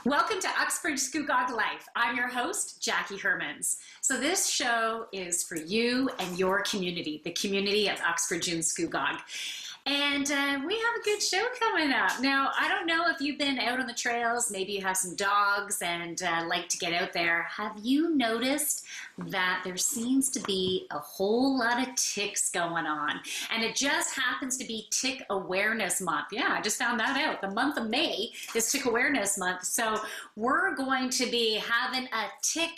Welcome to Uxbridge Scugog Life. I'm your host, Jackie Hermans. So this show is for you and your community, the community of Uxbridge and Scugog. And we have a good show coming up. Now, I don't know if you've been out on the trails, maybe you have some dogs and like to get out there. Have you noticed that there seems to be a whole lot of ticks going on? And it just happens to be Tick Awareness Month. Yeah, I just found that out. The month of May is Tick Awareness Month. So we're going to be having a tick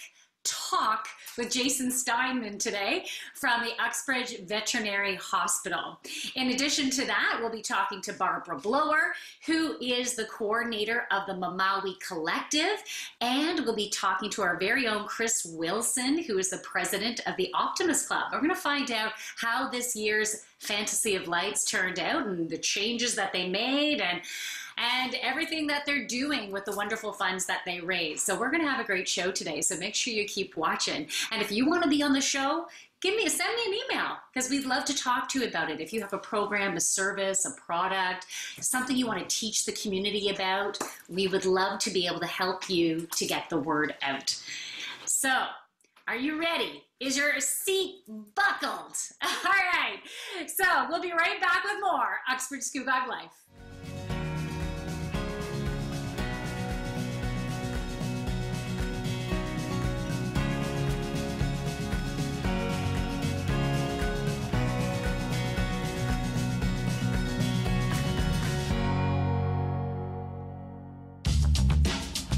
talk with Jason Steinman today from the Uxbridge Veterinary Hospital. In addition to that, we'll be talking to Barbara Blower, who is the coordinator of the Mamawi Collective, and we'll be talking to our very own Chris Wilson, who is the president of the Optimist Club. We're going to find out how this year's Fantasy of Lights turned out and the changes that they made and everything that they're doing with the wonderful funds that they raise. So we're going to have a great show today, so make sure you keep watching. And if you want to be on the show, send me an email, because we'd love to talk to you about it. If you have a program, a service, a product, something you want to teach the community about, we would love to be able to help you to get the word out. So, are you ready? Is your seat buckled? All right. So, we'll be right back with more Uxbridge Scugog Life.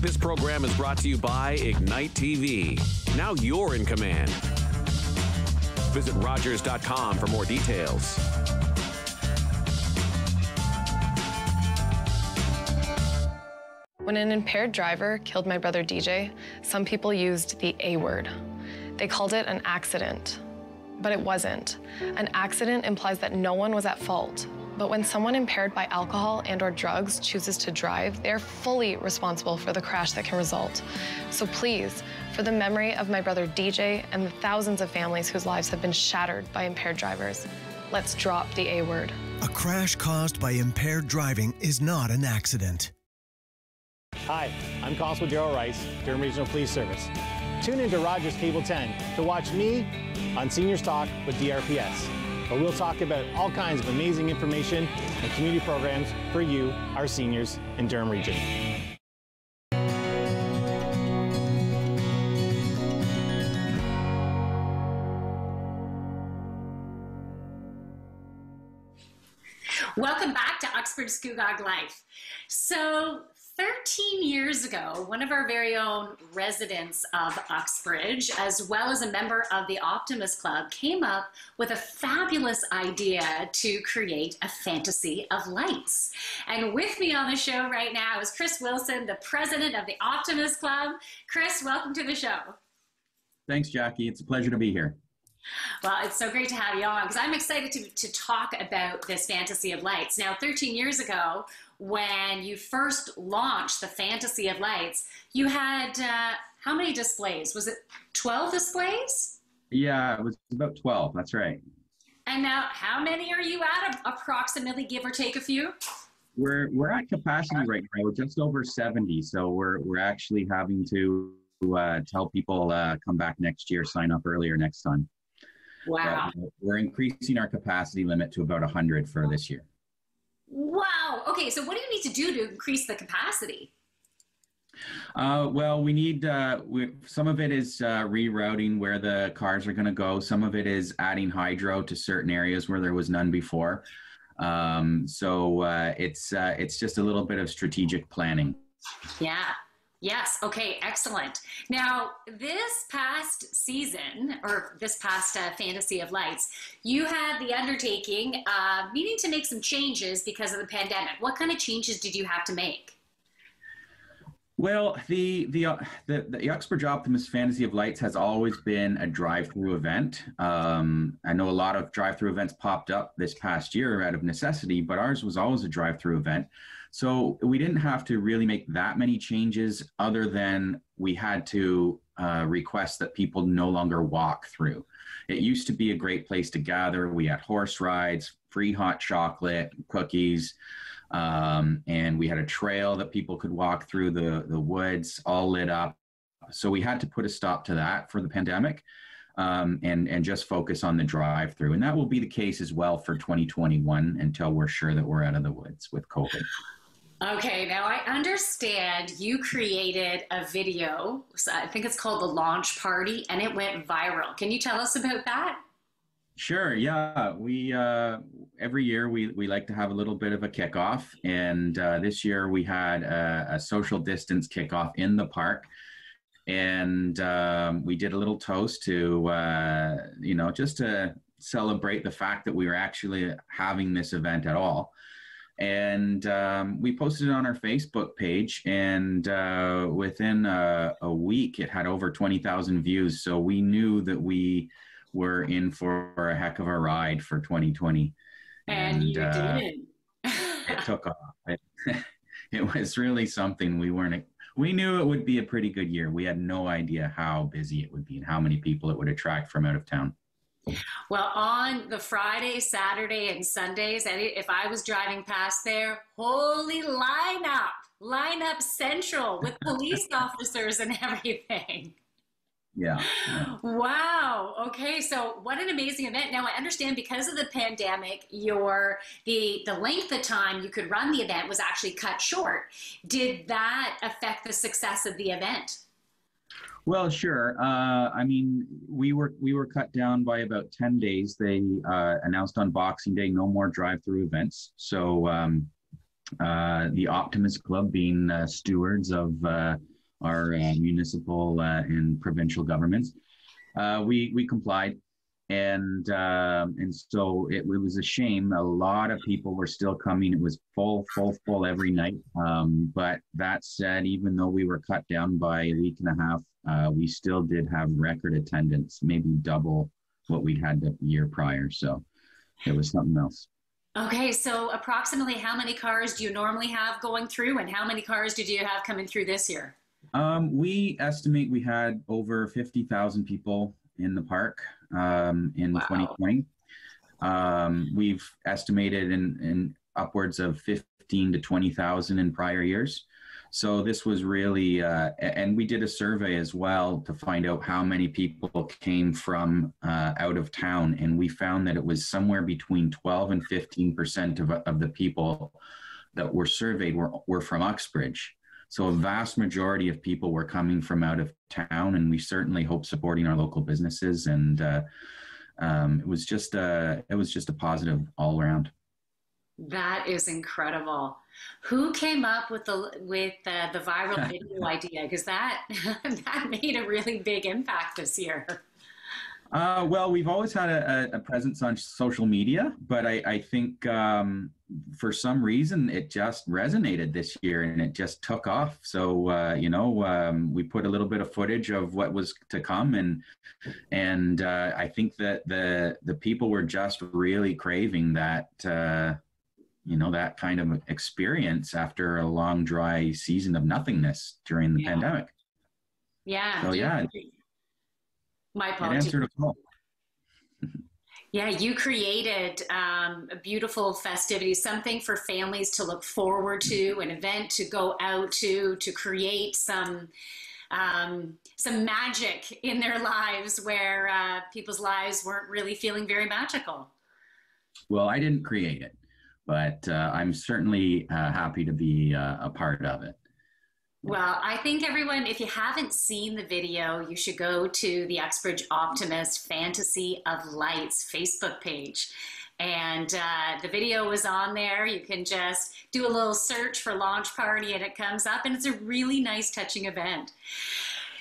This program is brought to you by Ignite TV. Now you're in command. Visit Rogers.com for more details. When an impaired driver killed my brother DJ, some people used the A word. They called it an accident, but it wasn't. An accident implies that no one was at fault. But when someone impaired by alcohol and/or drugs chooses to drive, they're fully responsible for the crash that can result. So please, for the memory of my brother DJ and the thousands of families whose lives have been shattered by impaired drivers, let's drop the A word. A crash caused by impaired driving is not an accident. Hi, I'm Constable Gerald Rice, Durham Regional Police Service. Tune into Rogers Cable 10 to watch me on Seniors Talk with DRPS. But we'll talk about all kinds of amazing information and community programs for you, our seniors in Durham Region. Welcome back to Uxbridge Scugog Life. So 13 years ago, one of our very own residents of Uxbridge, as well as a member of the Optimist Club, came up with a fabulous idea to create a Fantasy of Lights. And with me on the show right now is Chris Wilson, the president of the Optimist Club. Chris, welcome to the show. Thanks, Jackie. It's a pleasure to be here. Well, it's so great to have you on, because I'm excited to talk about this Fantasy of Lights. Now, 13 years ago, when you first launched the Fantasy of Lights, you had how many displays? Was it 12 displays? Yeah, it was about 12. That's right. And now, how many are you at, approximately, give or take a few? We're at capacity right now. We're just over 70, so we're actually having to tell people come back next year, sign up earlier next time. Wow. We're increasing our capacity limit to about 100 for this year. Wow. Okay, so what do you need to do to increase the capacity? Well, we need, some of it is rerouting where the cars are going to go. Some of it is adding hydro to certain areas where there was none before. So it's just a little bit of strategic planning. Yeah. Yes. Okay. Excellent. Now, this past season, or this past Fantasy of Lights, you had the undertaking of needing to make some changes because of the pandemic. What kind of changes did you have to make? Well, the Uxbridge Optimist Fantasy of Lights has always been a drive-through event. I know a lot of drive-through events popped up this past year out of necessity, but ours was always a drive-through event. So we didn't have to really make that many changes, other than we had to request that people no longer walk through. It used to be a great place to gather. We had horse rides, free hot chocolate, cookies. And we had a trail that people could walk through the woods, all lit up. So we had to put a stop to that for the pandemic, and just focus on the drive-through. And that will be the case as well for 2021 until we're sure that we're out of the woods with COVID. Okay, now I understand you created a video, I think it's called The Launch Party, and it went viral. Can you tell us about that? Sure, yeah. We every year we like to have a little bit of a kickoff, and this year we had a social distance kickoff in the park, and we did a little toast to just to celebrate the fact that we were actually having this event at all. And we posted it on our Facebook page, and within a week it had over 20,000 views. So we knew that we were in for a heck of a ride for 2020. And you did. It took off. It was really something. We knew it would be a pretty good year. We had no idea how busy it would be and how many people it would attract from out of town. Well, on the Friday, Saturday, and Sundays, if I was driving past there, holy lineup central with police officers and everything. Yeah. Wow. Okay. So what an amazing event. Now I understand because of the pandemic, the length of time you could run the event was actually cut short. Did that affect the success of the event? Well, sure. I mean, we were cut down by about 10 days. They announced on Boxing Day no more drive-through events. So the Optimist Club, being stewards of our municipal and provincial governments, we complied, and so it was a shame. A lot of people were still coming. It was full every night. But that said, even though we were cut down by a week and a half, we still did have record attendance, maybe double what we'd had the year prior. So it was something else. Okay, so approximately how many cars do you normally have going through, and how many cars did you have coming through this year? We estimate we had over 50,000 people in the park in 2020. We've estimated in upwards of 15 to 20,000 in prior years. So this was really, and we did a survey as well to find out how many people came from out of town, and we found that it was somewhere between 12 and 15% of the people that were surveyed were from Uxbridge. So a vast majority of people were coming from out of town, and we certainly hope supporting our local businesses. And it was just a positive all around. That is incredible. Who came up with the viral video idea? Because that made a really big impact this year. Well, we've always had a presence on social media, but I think for some reason it just resonated this year and it just took off. So we put a little bit of footage of what was to come, and I think that the people were just really craving that that kind of experience after a long dry season of nothingness during the pandemic. Yeah. So yeah. My apologies. It answered a call. Yeah, you created a beautiful festivity, something for families to look forward to, an event to go out to create some magic in their lives where people's lives weren't really feeling very magical. Well, I didn't create it, but I'm certainly happy to be a part of it. Well, I think everyone, if you haven't seen the video, you should go to the Uxbridge Optimist Fantasy of Lights Facebook page. And the video is on there. You can just do a little search for Launch Party and it comes up. And it's a really nice, touching event.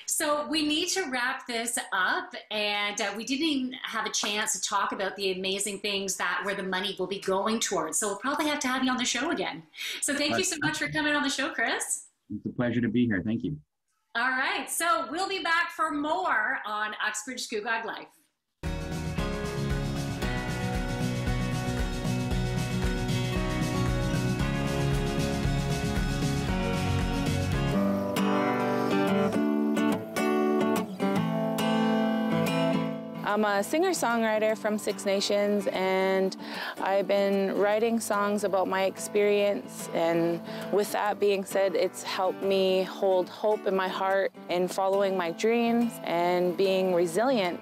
So we need to wrap this up, and we didn't even have a chance to talk about the amazing things where the money will be going towards. So we'll probably have to have you on the show again. So thank you so much for coming on the show, Chris. It's a pleasure to be here. Thank you. All right. So we'll be back for more on Uxbridge Scugog Life. I'm a singer-songwriter from Six Nations, and I've been writing songs about my experience, and with that being said, it's helped me hold hope in my heart in following my dreams and being resilient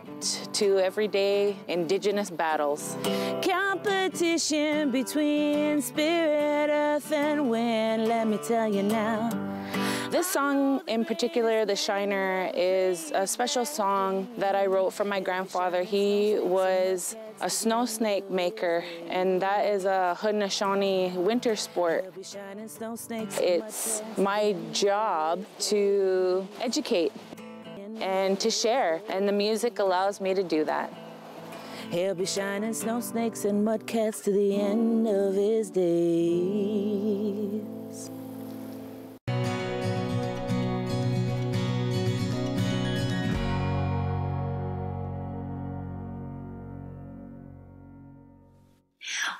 to everyday Indigenous battles. Competition between spirit, earth, and wind, let me tell you now. This song in particular, The Shiner, is a special song that I wrote for my grandfather. He was a snow snake maker, and that is a Haudenosaunee winter sport. It's my job to educate and to share, and the music allows me to do that. He'll be shining snow snakes and mudcats to the end of his days.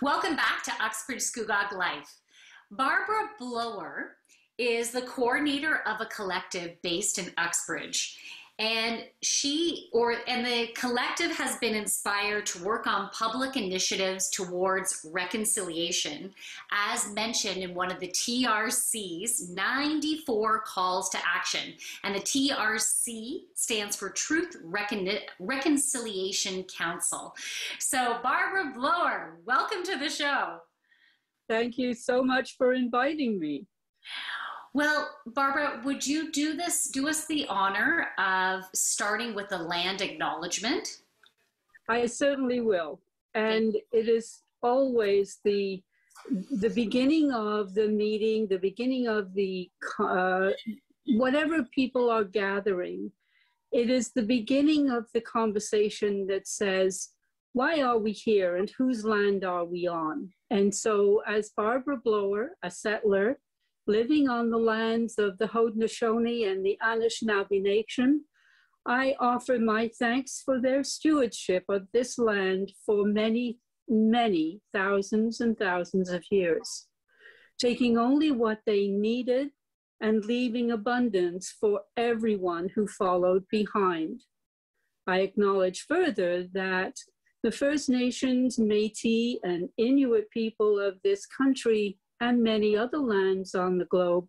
Welcome back to Uxbridge Scugog Life. Barbara Blower is the coordinator of a collective based in Uxbridge. And the collective has been inspired to work on public initiatives towards reconciliation, as mentioned in one of the TRC's 94 calls to action. And the TRC stands for Truth Reconciliation Council. So Barbara Blower, welcome to the show. Thank you so much for inviting me. Well, Barbara, would you do us the honor of starting with the land acknowledgement? I certainly will. And it is always the beginning of the meeting, the beginning of the, whatever people are gathering. It is the beginning of the conversation that says, why are we here and whose land are we on? And so as Barbara Blower, a settler, living on the lands of the Haudenosaunee and the Anishinaabe Nation, I offer my thanks for their stewardship of this land for many, many thousands and thousands of years, taking only what they needed and leaving abundance for everyone who followed behind. I acknowledge further that the First Nations, Métis, and Inuit people of this country and many other lands on the globe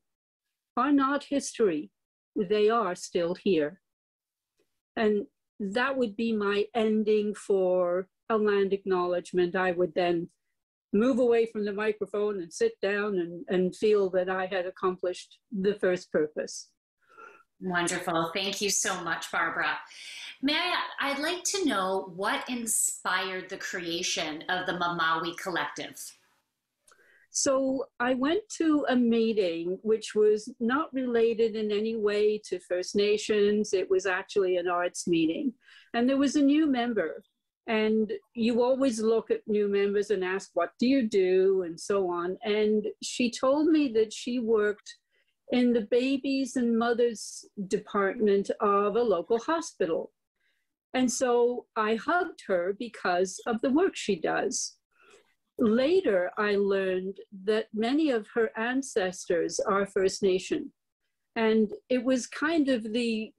are not history. They are still here. And that would be my ending for a land acknowledgement. I would then move away from the microphone and sit down and feel that I had accomplished the first purpose. Wonderful. Thank you so much, Barbara. I'd like to know what inspired the creation of the Mamawi Collective. So I went to a meeting which was not related in any way to First Nations. It was actually an arts meeting. And there was a new member. And you always look at new members and ask, what do you do? And so on. And she told me that she worked in the babies and mothers department of a local hospital. And so I hugged her because of the work she does. Later, I learned that many of her ancestors are First Nation. And it was kind of the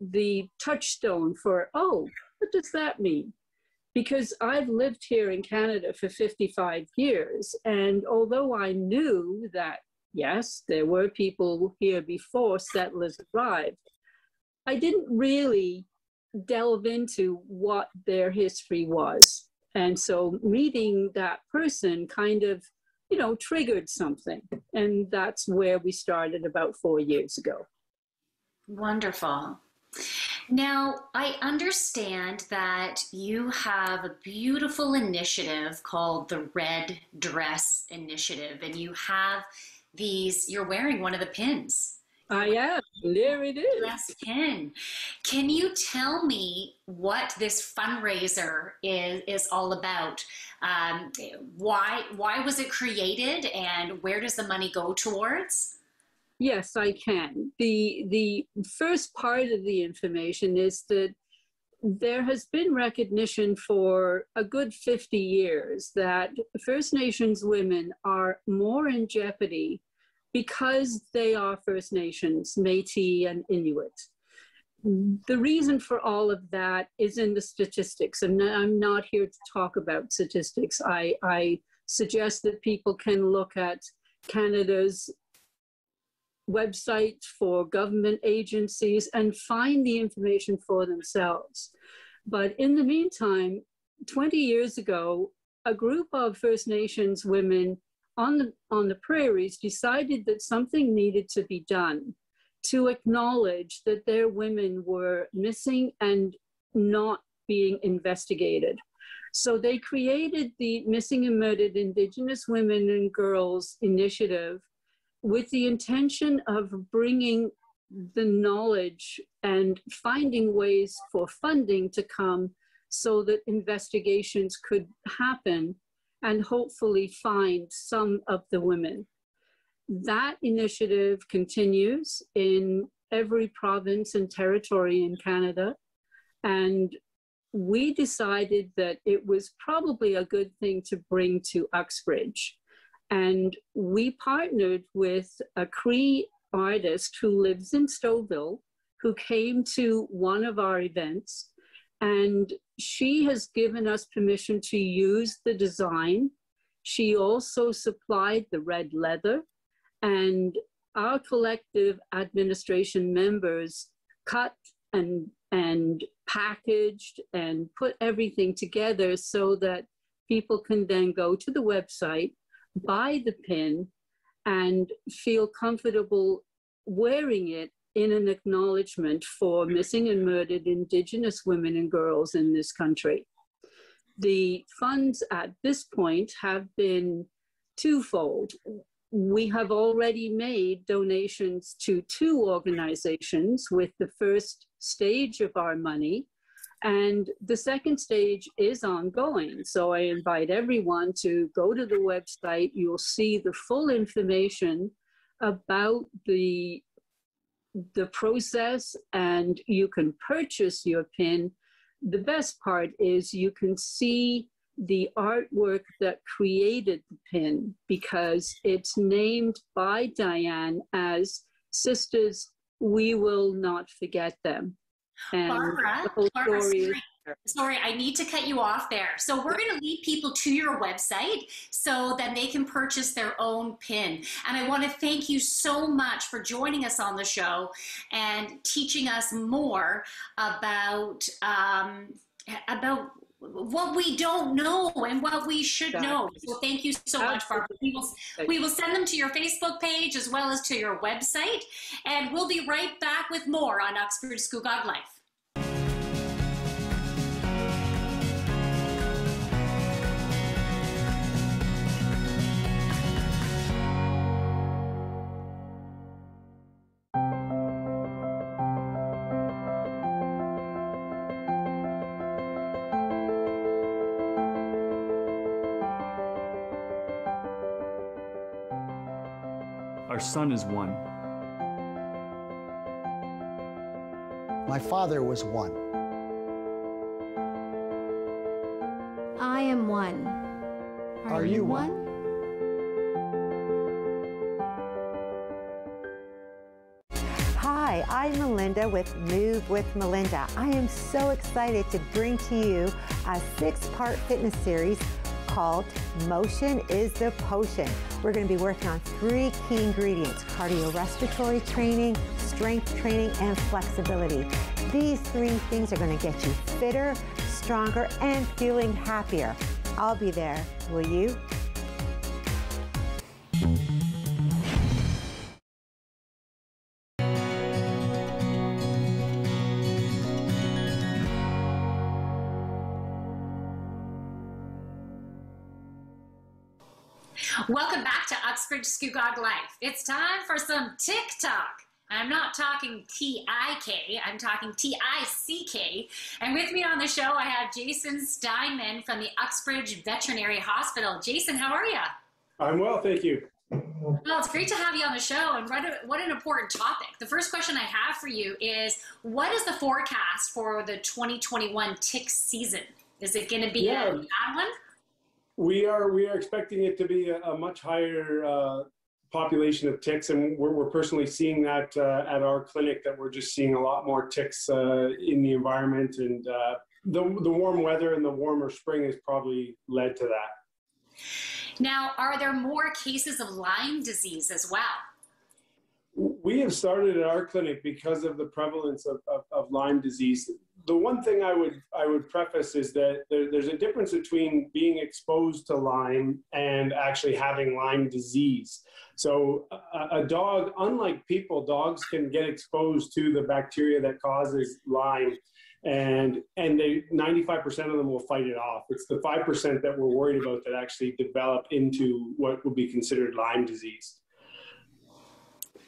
touchstone for, oh, what does that mean? Because I've lived here in Canada for 55 years. And although I knew that, yes, there were people here before settlers arrived, I didn't really delve into what their history was. And so meeting that person kind of, triggered something. And that's where we started about 4 years ago. Wonderful. Now, I understand that you have a beautiful initiative called the Red Dress Initiative, and you have you're wearing one of the pins. I am. There it is. Dress pin. Can you tell me what this fundraiser is all about? Why was it created, and where does the money go towards? Yes, I can. The first part of the information is that there has been recognition for a good 50 years that First Nations women are more in jeopardy because they are First Nations, Métis and Inuit. the reason for all of that is in the statistics, and I'm not here to talk about statistics. I suggest that people can look at Canada's website for government agencies and find the information for themselves. But in the meantime, 20 years ago, a group of First Nations women on the prairies decided that something needed to be done to acknowledge that their women were missing and not being investigated. So they created the Missing and Murdered Indigenous Women and Girls Initiative with the intention of bringing the knowledge and finding ways for funding to come so that investigations could happen and hopefully find some of the women. That initiative continues in every province and territory in Canada. And we decided that it was probably a good thing to bring to Uxbridge. And we partnered with a Cree artist who lives in Stouffville, who came to one of our events. And she has given us permission to use the design. She also supplied the red leather. And our collective administration members cut and packaged and put everything together so that people can then go to the website, buy the pin, and feel comfortable wearing it in an acknowledgement for missing and murdered Indigenous women and girls in this country. The funds at this point have been twofold. We have already made donations to 2 organizations with the first stage of our money, and the second stage is ongoing. So I invite everyone to go to the website. You'll see the full information about the process, and you can purchase your pin. The best part is you can see the artwork that created the pin, because it's named by Diane as Sisters, We Will Not Forget Them. And Barbara, the whole story is sorry, I need to cut you off there. So we're going to lead people to your website so that they can purchase their own pin. And I want to thank you so much for joining us on the show and teaching us more about what we don't know and what we should know. So thank you so much, Barbara. We will send them to your Facebook page as well as to your website. And we'll be right back with more on Uxbridge Scugog Life. Our son is one. My father was one. I am one. Are you one? Hi, I'm Melinda with Move with Melinda. I am so excited to bring to you a 6-part fitness series called Motion is the Potion. We're going to be working on 3 key ingredients: cardiorespiratory training, strength training, and flexibility. These 3 things are going to get you fitter, stronger, and feeling happier. I'll be there. Will you? Welcome back to Uxbridge Scugog Life. It's time for some TikTok. I'm not talking T-I-K, I'm talking T-I-C-K. And with me on the show, I have Jason Steinman from the Uxbridge Veterinary Hospital. Jason, how are you? I'm well, thank you. Well, it's great to have you on the show, and what an important topic. The first question I have for you is, what is the forecast for the 2021 tick season? Is it going to be a bad one? We are expecting it to be a much higher population of ticks, and we're personally seeing that at our clinic, that we're just seeing a lot more ticks in the environment, and the warm weather and the warmer spring has probably led to that. Now, are there more cases of Lyme disease as well? We have started at our clinic because of the prevalence of Lyme disease. The one thing I would preface is that there's a difference between being exposed to Lyme and actually having Lyme disease. So a dog, unlike people, dogs can get exposed to the bacteria that causes Lyme, and 95% of them will fight it off. It's the 5% that we're worried about that actually develop into what would be considered Lyme disease.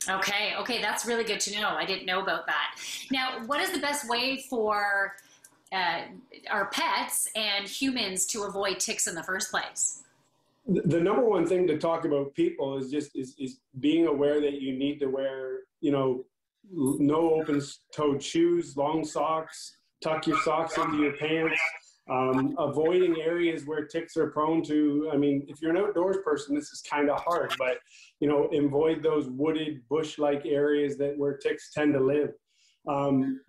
Okay, that's really good to know. I didn't know about that. Now, what is the best way for our pets and humans to avoid ticks in the first place? The number one thing to talk about people is just is being aware that you need to wear, no open-toed shoes, long socks, tuck your socks into your pants, avoiding areas where ticks are prone to. I mean, if you're an outdoors person, this is kind of hard, but avoid those wooded, bush-like areas where ticks tend to live.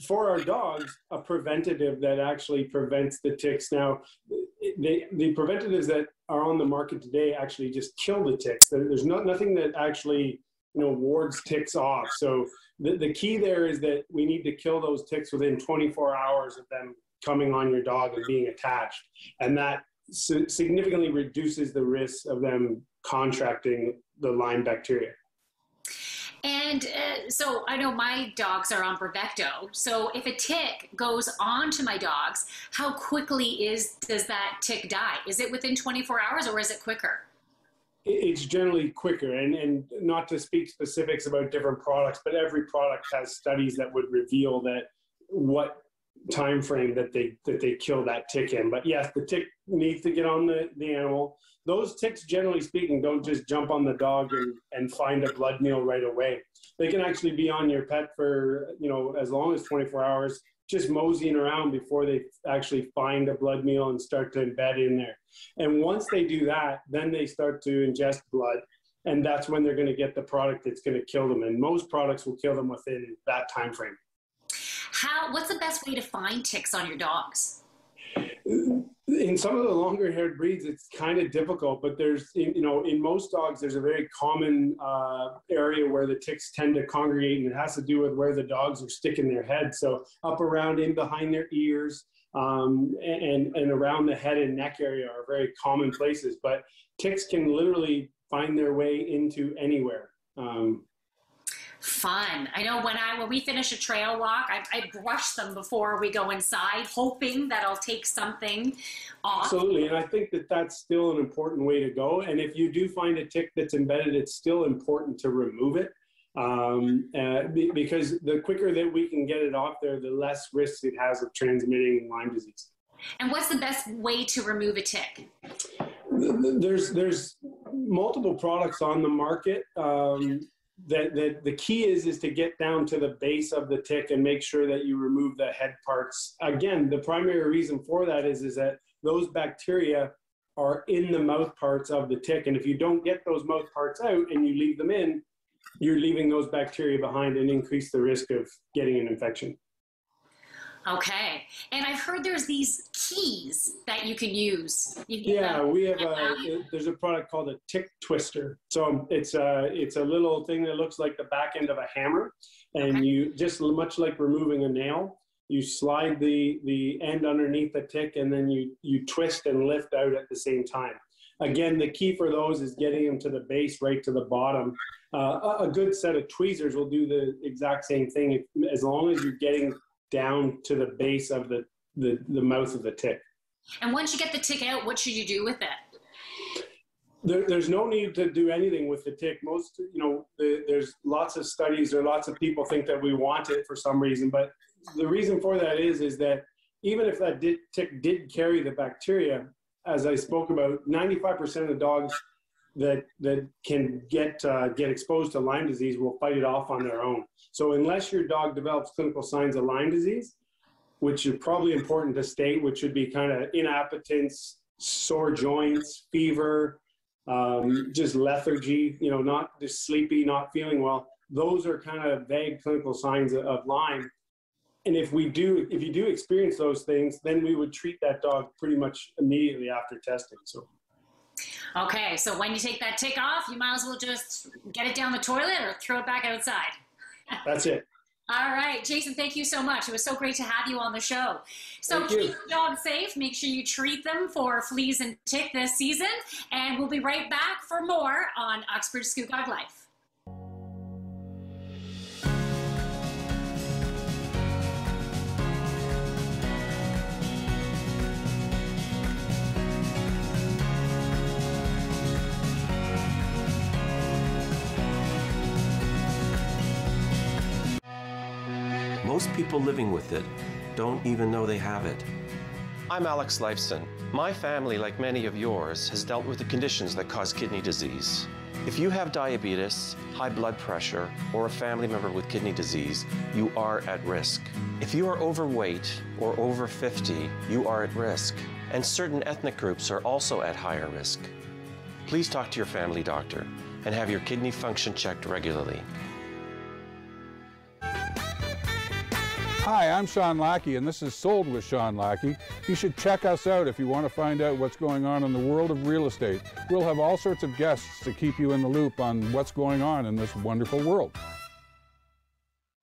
For our dogs, a preventative that actually prevents the ticks. Now, the preventatives that are on the market today actually just kill the ticks. There's nothing that actually wards ticks off. So the key there is that we need to kill those ticks within 24 hours of them coming on your dog and being attached, and that significantly reduces the risk of them contracting the Lyme bacteria. And so I know my dogs are on Bravecto. So if a tick goes on to my dogs, how quickly does that tick die? Is it within 24 hours or is it quicker? It's generally quicker, and not to speak specifics about different products, but every product has studies that would reveal that what time frame that they kill that tick in. But yes, the tick needs to get on the animal. Those ticks, generally speaking, don't just jump on the dog and find a blood meal right away. They can actually be on your pet for as long as 24 hours, just moseying around before they actually find a blood meal and start to embed in there. And once they do that, then they start to ingest blood, and that's when they're going to get the product that's going to kill them. And most products will kill them within that time frame. What's the best way to find ticks on your dogs? In some of the longer haired breeds, it's kind of difficult, but there's, in most dogs, there's a very common area where the ticks tend to congregate, and it has to do with where the dogs are sticking their head. So up around in behind their ears and around the head and neck area are very common places, but ticks can literally find their way into anywhere. Fun. I know when we finish a trail walk, I brush them before we go inside, hoping that I'll take something off. Absolutely, and I think that that's still an important way to go. And if you do find a tick that's embedded, it's still important to remove it, because the quicker that we can get it off there, the less risk it has of transmitting Lyme disease. And what's the best way to remove a tick? There's multiple products on the market. That the key is to get down to the base of the tick and make sure that you remove the head parts. Again, the primary reason for that is that those bacteria are in the mouth parts of the tick. And if you don't get those mouth parts out and you leave them in, you're leaving those bacteria behind and increase the risk of getting an infection. Okay. And I've heard there's these keys that you can use. Yeah, we have there's a product called a tick twister. So it's a little thing that looks like the back end of a hammer, and you just much like removing a nail, you slide the end underneath the tick, and then you twist and lift out at the same time. Again, the key for those is getting them to the base, right to the bottom. A good set of tweezers will do the exact same thing as long as you're getting down to the base of the mouth of the tick. And once you get the tick out, what should you do with it? There's no need to do anything with the tick. There's lots of studies, or lots of people think that we want it for some reason, but the reason for that is that even if that tick did carry the bacteria, as I spoke about, 95% of the dogs that can get exposed to Lyme disease will fight it off on their own. So unless your dog develops clinical signs of Lyme disease, which is probably important to state, which should be kind of inappetence, sore joints, fever, just lethargy, not just sleepy, not feeling well. Those are kind of vague clinical signs of Lyme. And if you do experience those things, then we would treat that dog pretty much immediately after testing. So. Okay, so when you take that tick off, you might as well just get it down the toilet or throw it back outside. That's it. All right, Jason, thank you so much. It was so great to have you on the show. So keep your dog safe. Make sure you treat them for fleas and tick this season. And we'll be right back for more on Uxbridge Scugog Life. Most people living with it don't even know they have it. I'm Alex Lifeson. My family, like many of yours, has dealt with the conditions that cause kidney disease. If you have diabetes, high blood pressure, or a family member with kidney disease, you are at risk. If you are overweight or over 50, you are at risk. And certain ethnic groups are also at higher risk. Please talk to your family doctor and have your kidney function checked regularly. Hi, I'm Sean Lackey, and this is Sold with Sean Lackey. You should check us out if you want to find out what's going on in the world of real estate. We'll have all sorts of guests to keep you in the loop on what's going on in this wonderful world.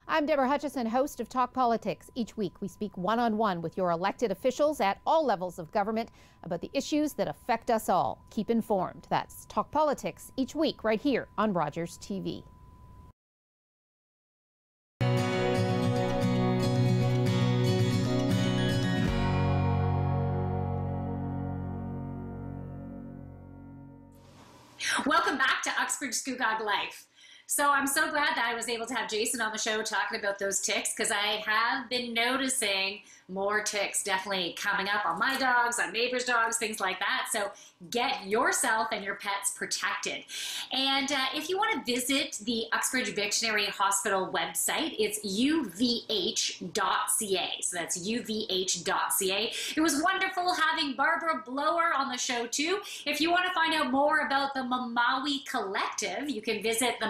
I'm Deborah Hutchison, host of Talk Politics. Each week we speak one-on-one with your elected officials at all levels of government about the issues that affect us all. Keep informed. That's Talk Politics each week right here on Rogers TV. Welcome back to Uxbridge Scugog Life. So I'm so glad that I was able to have Jason on the show talking about those ticks, because I have been noticing more ticks definitely coming up on my dogs, on neighbors' dogs, things like that. So get yourself and your pets protected. And if you want to visit the Uxbridge Veterinary Hospital website, it's uvh.ca. So that's uvh.ca. It was wonderful having Barbara Blower on the show too. If you want to find out more about the Mamawi Collective, you can visit the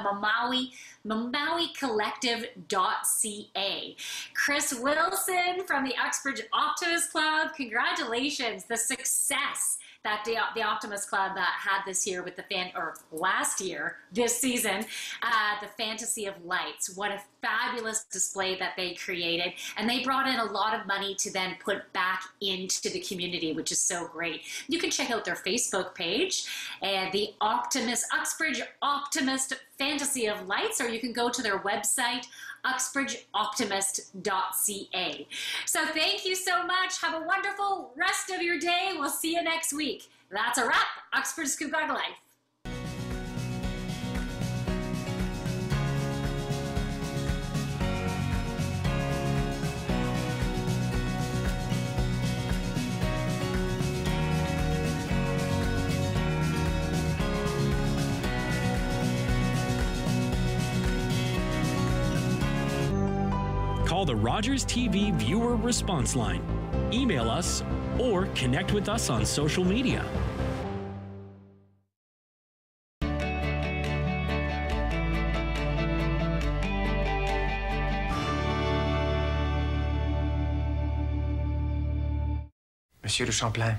MamawiCollective.ca. Chris Wilson from the Uxbridge Optimist Club, congratulations. The success that the Optimist Club had this year with this season, the Fantasy of Lights. What a fabulous display that they created. And they brought in a lot of money to then put back into the community, which is so great. You can check out their Facebook page and the Uxbridge Optimist Fantasy of Lights, or you can go to their website, uxbridgeoptimist.ca. So thank you so much. Have a wonderful rest of your day. We'll see you next week. That's a wrap. Uxbridge Scugog Life. Call the Rogers TV viewer response line, email us, or connect with us on social media. Monsieur de Champlain,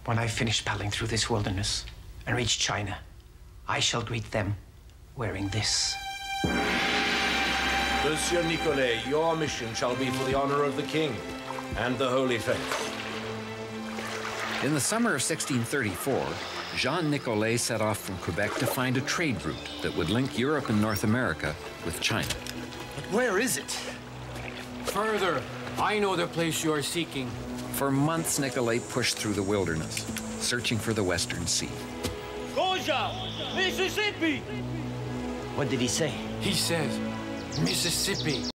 when I finish paddling through this wilderness and reach China, I shall greet them wearing this. Monsieur Nicolet, your mission shall be for the honor of the king and the Holy Faith. In the summer of 1634, Jean Nicolet set off from Quebec to find a trade route that would link Europe and North America with China. But where is it? Further. I know the place you are seeking. For months, Nicolet pushed through the wilderness, searching for the Western Sea. Goja! Mississippi! What did he say? He says, Mississippi.